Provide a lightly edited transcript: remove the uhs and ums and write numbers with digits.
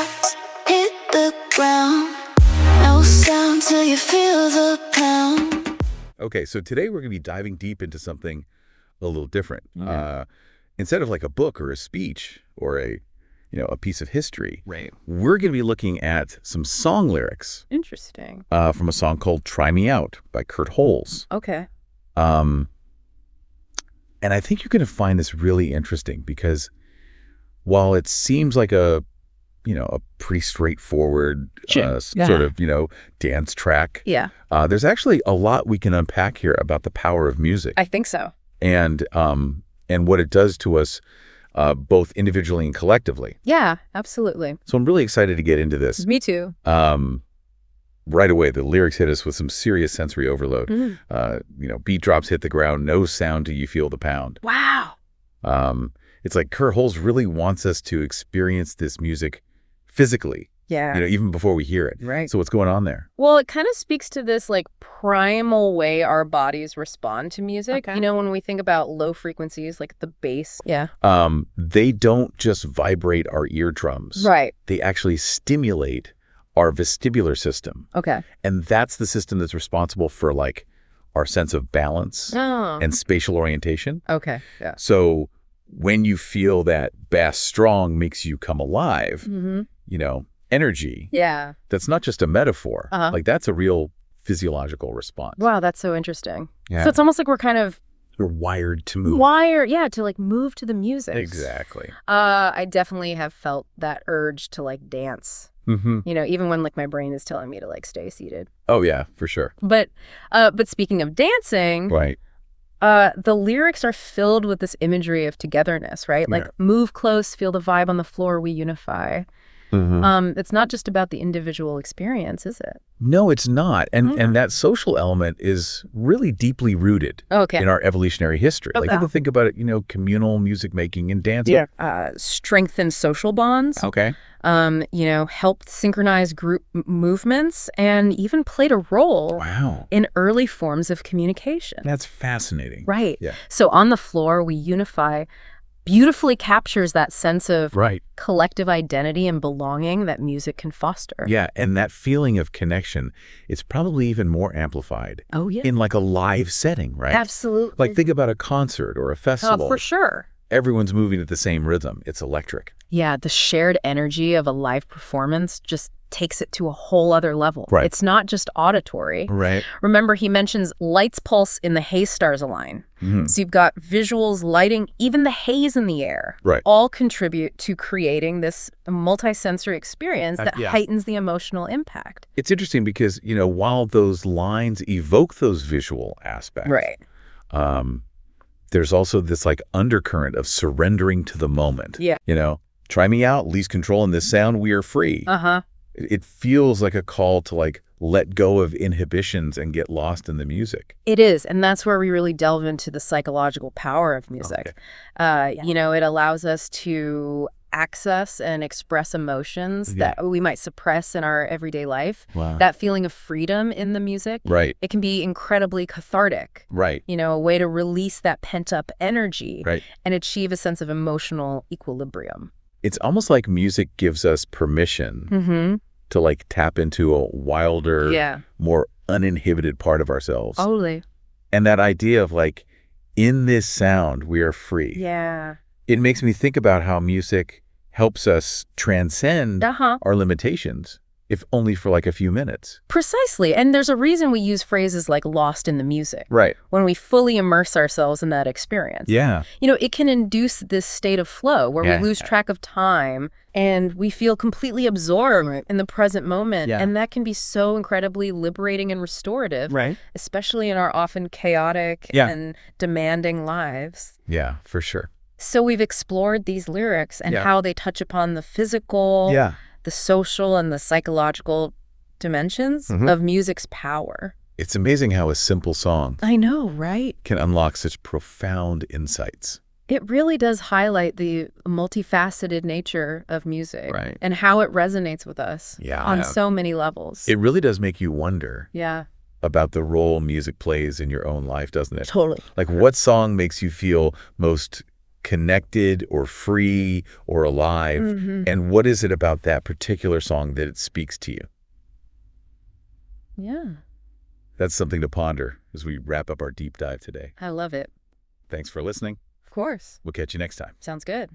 drops hit the ground. No sound till you feel the pound. Okay, so today we're going to be diving deep into something a little different. Yeah. Instead of like a book or a speech or a piece of history, Right. we're going to be looking at some song lyrics Interesting. from a song called "Try Me Out" by Kurt Holes. Okay. And I think you're going to find this really interesting because while it seems like a pretty straightforward Sure. sort of, dance track, Yeah, there's actually a lot we can unpack here about the power of music I think so. and what it does to us both individually and collectively. Yeah, absolutely. So I'm really excited to get into this. Me too. Right away, the lyrics hit us with some serious sensory overload. Beat drops hit the ground, no sound till you feel the pound. Wow. It's like Kurt Holes really wants us to experience this music physically, Yeah. even before we hear it. Right. So what's going on there? Well, it kind of speaks to this like primal way our bodies respond to music. Okay. When we think about low frequencies, like the bass. Yeah. They don't just vibrate our eardrums. Right. They actually stimulate our vestibular system. Okay. And that's the system that's responsible for like our sense of balance Oh. and spatial orientation. Okay. Yeah. So when you feel that bass strong makes you come alive, Mm-hmm. energy, Yeah. that's not just a metaphor. Uh-huh. Like that's a real physiological response. Wow, that's so interesting. Yeah. So it's almost like we're kind of We're wired to move. wired, to like move to the music. Exactly. I definitely have felt that urge to like dance. Mm-hmm. Even when like my brain is telling me to like stay seated. Oh, yeah, for sure. But speaking of dancing, Right. the lyrics are filled with this imagery of togetherness, right? Like Yeah. move close, feel the vibe on the floor, we unify. Mm-hmm. It's not just about the individual experience, is it? No, it's not. And Mm. and that social element is really deeply rooted Okay. in our evolutionary history. Like Okay. you can think about it, communal music making and dancing. Yeah. Strengthen social bonds. Okay. Helped synchronize group movements and even played a role Wow. in early forms of communication. That's fascinating. Right. Yeah. So on the floor, we unify beautifully captures that sense of Right. collective identity and belonging that music can foster. Yeah. And that feeling of connection is probably even more amplified Oh, yeah. in like a live setting, right? Absolutely. Like think about a concert or a festival. For sure. Everyone's moving at the same rhythm. It's electric. Yeah, the shared energy of a live performance just takes it to a whole other level. Right. It's not just auditory. Right. Remember, he mentions lights pulse in the haze stars align. Mhm. So you've got visuals, lighting, even the haze in the air. Right. All contribute to creating this multisensory experience that Yeah. heightens the emotional impact. It's interesting because, while those lines evoke those visual aspects, there's also this like undercurrent of surrendering to the moment. Yeah. Try me out, lose control in this sound, we are free. Uh-huh. It feels like a call to like let go of inhibitions and get lost in the music. It is, and that's where we really delve into the psychological power of music. It allows us to access and express emotions Yeah. that we might suppress in our everyday life. Wow. That feeling of freedom in the music, Right. it can be incredibly cathartic. Right. A way to release that pent-up energy Right. and achieve a sense of emotional equilibrium. It's almost like music gives us permission Mm-hmm. to like tap into a wilder, Yeah. more uninhibited part of ourselves. Totally. And that idea of like, in this sound, we are free. Yeah. It makes me think about how music helps us transcend Uh-huh. our limitations, if only for like a few minutes. Precisely. And there's a reason we use phrases like lost in the music. Right. When we fully immerse ourselves in that experience. Yeah. It can induce this state of flow where Yeah. we lose track of time and we feel completely absorbed in the present moment. Yeah. And that can be so incredibly liberating and restorative, Right. especially in our often chaotic Yeah. and demanding lives. Yeah, for sure. So we've explored these lyrics and Yeah. how they touch upon the physical, Yeah. the social, and the psychological dimensions Mhm. of music's power. It's amazing how a simple song I know, right? can unlock such profound insights. It really does highlight the multifaceted nature of music Right. and how it resonates with us Yeah. on so many levels. It really does make you wonder Yeah, about the role music plays in your own life, doesn't it? totally. Like what song makes you feel most connected or free or alive? And what is it about that particular song that it speaks to you? Yeah. That's something to ponder as we wrap up our deep dive today. I love it. Thanks for listening. Of course. We'll catch you next time. Sounds good.